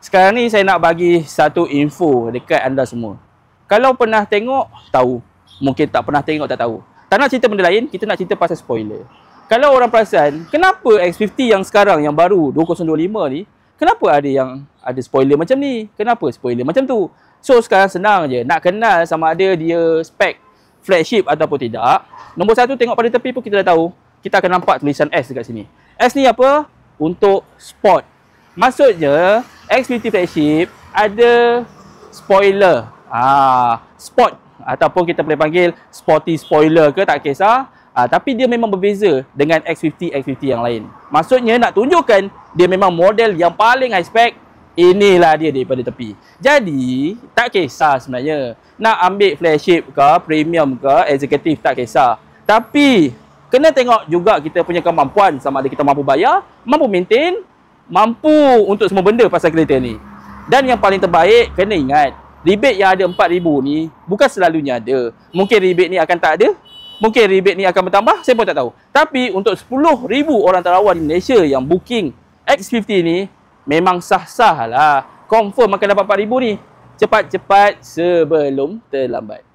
Sekarang ni saya nak bagi satu info dekat anda semua. Kalau pernah tengok, tahu. Mungkin tak pernah tengok, tak tahu. Tak nak cerita benda lain, kita nak cerita pasal spoiler. Kalau orang perasan, kenapa X50 yang sekarang, yang baru 2025 ni, kenapa ada yang ada spoiler macam ni? Kenapa spoiler macam tu? So sekarang senang je, nak kenal sama ada dia spek flagship ataupun tidak. Nombor satu, tengok pada tepi pun kita dah tahu. Kita akan nampak tulisan S dekat sini. S ni apa? Untuk sport. Maksudnya X50 flagship ada spoiler. Sport ataupun kita boleh panggil sporty spoiler ke, tak kisah. Tapi dia memang berbeza dengan X50 yang lain. Maksudnya nak tunjukkan dia memang model yang paling high spec. Inilah dia daripada tepi. Jadi tak kisah sebenarnya nak ambil flagship ke, premium ke, executive, tak kisah. Tapi kena tengok juga kita punya kemampuan, sama ada kita mampu bayar, mampu maintain, mampu untuk semua benda pasal kereta ni. Dan yang paling terbaik, kena ingat, rebate yang ada 4,000 ni bukan selalunya ada. Mungkin rebate ni akan tak ada, mungkin rebate ni akan bertambah, saya pun tak tahu. Tapi untuk 10,000 orang terawal di Malaysia yang booking X50 ni, memang sah-sah lah. Confirm akan dapat 4,000 ni. Cepat-cepat sebelum terlambat.